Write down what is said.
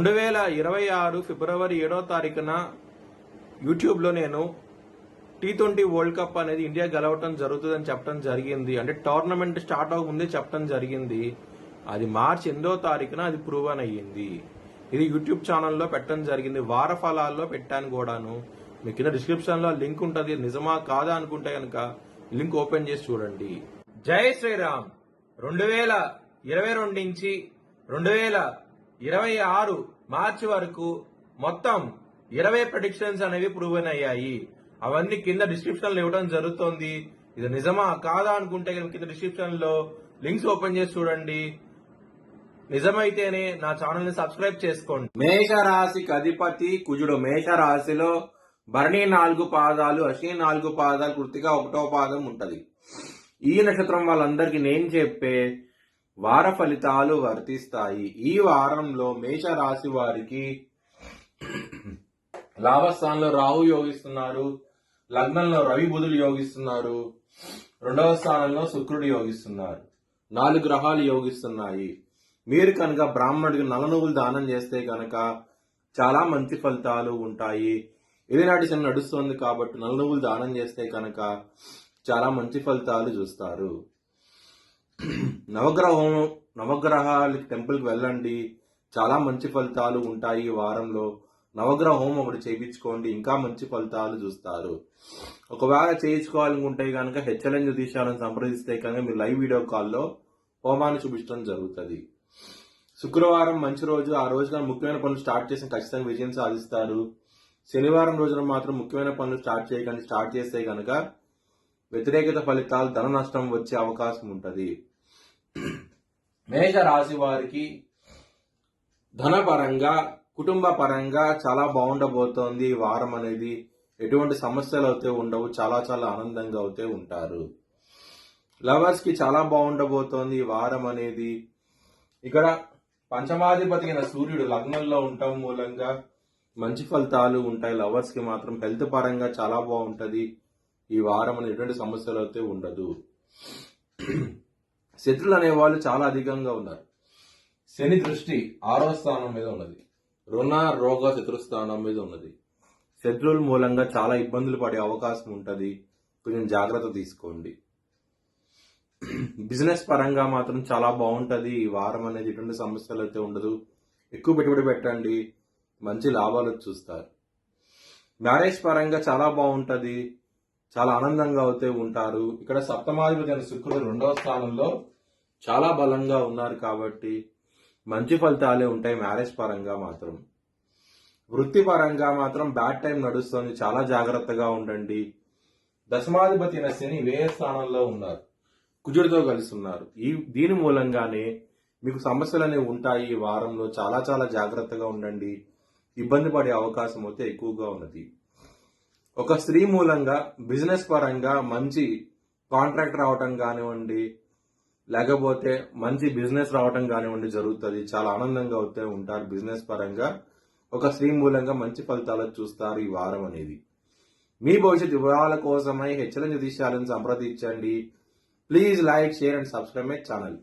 2026 ఫిబ్రవరి 7వ తారీఖున యూట్యూబ్లో నేను T20 వరల్డ్ కప్ అనేది ఇండియా గెలవటం జరుగుతుందని చెప్పడం జరిగింది. అంటే టోర్నమెంట్ స్టార్ట్ అవ్వకముందే చెప్పడం జరిగింది. అది మార్చి 8వ తారీఖున అది ప్రూవన్ అయ్యింది. ఇది యూట్యూబ్ ఛానల్లో పెట్టడం జరిగింది. వార ఫలాల్లో పెట్టాను కూడాను. మీ కింద డిస్క్రిప్షన్లో లింక్ ఉంటుంది. నిజమా కాదా అనుకుంటే కనుక లింక్ ఓపెన్ చేసి చూడండి. జై శ్రీరామ్. 2022 నుంచి 2026 మార్చి వరకు మొత్తం 20 ప్రెడిక్షన్స్ అనేవి ప్రూవెన్ అయ్యాయి. అవన్నీ కింద డిస్క్రిప్షన్ లో ఇవ్వడం జరుగుతోంది. ఇది నిజమా కాదా అనుకుంటే కింద డిస్క్రిప్షన్ లో లింక్స్ ఓపెన్ చేసి చూడండి. నిజమైతేనే నా ఛానల్ ని సబ్స్క్రైబ్ చేసుకోండి. మేషరాశికి అధిపతి కుజుడు. మేషరాశిలో భరణి 4 పాదాలు, అశ్విని 4 పాదాలు, కృత్తిక 1వ పాదం ఉంటది. ఈ నక్షత్రం వాళ్ళందరికీ నేను చెప్పే వార ఫలితాలు వర్తిస్తాయి. ఈ వారంలో మేషరాశి వారికి లాభస్థానంలో రాహు యోగిస్తున్నారు, లగ్నంలో రవి బుధులు యోగిస్తున్నారు, 2వ స్థానంలో శుక్రుడు యోగిస్తున్నారు. 4 గ్రహాలు యోగిస్తున్నాయి. మీరు కనుక బ్రాహ్మణుడికి నల్ల నువ్వులు దానం చేస్తే కనుక చాలా మంచి ఫలితాలు ఉంటాయి. ఏలినాటి శని నడుస్తుంది కాబట్టి నల్ల నువ్వులు దానం చేస్తే కనుక చాలా మంచి ఫలితాలు చూస్తారు. నవగ్రహాలకి టెంపుల్కి వెళ్ళండి, చాలా మంచి ఫలితాలు ఉంటాయి. ఈ వారంలో నవగ్రహ హోమం ఒకటి చేయించుకోండి, ఇంకా మంచి ఫలితాలు చూస్తారు. ఒకవేళ చేయించుకోవాలనుకుంటే కనుక హెచ్ఎల్ఎన్ జ్యోతిష్యాలను సంప్రదిస్తే కనుక మీరు లైవ్ వీడియో కాల్లో హోమాన్ని చూపించడం జరుగుతుంది. శుక్రవారం మంచి రోజు. ఆ రోజున ముఖ్యమైన పనులు స్టార్ట్ చేసి ఖచ్చితంగా విజయం సాధిస్తారు. శనివారం రోజున మాత్రం ముఖ్యమైన పనులు స్టార్ట్ చేయకండి. స్టార్ట్ చేస్తే కనుక వ్యతిరేకత ఫలితాలు, ధన నష్టం వచ్చే అవకాశం ఉంటుంది. మేష రాశి వారికి ధనపరంగా, కుటుంబ పరంగా చాలా బాగుండబోతోంది. ఈ వారం అనేది ఎటువంటి సమస్యలు అయితే ఉండవు. చాలా చాలా ఆనందంగా అయితే ఉంటారు. లవర్స్ కి చాలా బాగుండబోతోంది ఈ వారం అనేది. ఇక్కడ పంచమాధిపతి అయిన సూర్యుడు లగ్నంలో ఉండటం మూలంగా మంచి ఫలితాలు ఉంటాయి. లవర్స్ కి మాత్రం హెల్త్ పరంగా చాలా బాగుంటది. ఈ వారం అనేది ఎటువంటి సమస్యలు అయితే ఉండదు. శత్రులు అనేవాళ్ళు చాలా అధికంగా ఉన్నారు. శని దృష్టి 6వ స్థానం మీద ఉన్నది. రుణ రోగ శత్రుస్థానం మీద ఉన్నది. శత్రువుల మూలంగా చాలా ఇబ్బందులు పడే అవకాశం ఉంటుంది. కొంచెం జాగ్రత్త తీసుకోండి. బిజినెస్ పరంగా మాత్రం చాలా బాగుంటది. ఈ వారం అనేది ఎటువంటి సమస్యలు అయితే ఉండదు. ఎక్కువ పెట్టుబడి పెట్టండి, మంచి లాభాలు చూస్తారు. మ్యారేజ్ పరంగా చాలా బాగుంటది. చాలా ఆనందంగా అయితే ఉంటారు. ఇక్కడ సప్తమాధిపతి అయిన శుక్రుడు 2వ స్థానంలో చాలా బలంగా ఉన్నారు కాబట్టి మంచి ఫలితాలే ఉంటాయి. మ్యారేజ్ పరంగా మాత్రం. వృత్తి పరంగా మాత్రం బ్యాడ్ టైం నడుస్తుంది. చాలా జాగ్రత్తగా ఉండండి. దశమాధిపతి అయిన శని వ్యయ స్థానంలో ఉన్నారు, కుజుడితో కలిసి ఉన్నారు. దీని మూలంగానే మీకు సమస్యలు అనేవి ఉంటాయి. ఈ వారంలో చాలా చాలా జాగ్రత్తగా ఉండండి. ఇబ్బంది పడే అవకాశం అయితే ఎక్కువగా ఉన్నది. ఒక స్త్రీ మూలంగా బిజినెస్ పరంగా మంచి కాంట్రాక్ట్ రావటం కానివ్వండి, లేకపోతే మంచి బిజినెస్ రావటం కానివ్వండి జరుగుతుంది. చాలా ఆనందంగా అవుతూ ఉంటారు. బిజినెస్ పరంగా ఒక స్త్రీ మూలంగా మంచి ఫలితాలు చూస్తారు ఈ వారం అనేది. మీ భవిష్యత్ వివరాల కోసమై హెచ్ఎల్ఎన్ జ్యోతిష్యాలను సంప్రదించండి. Please like, share and subscribe my channel.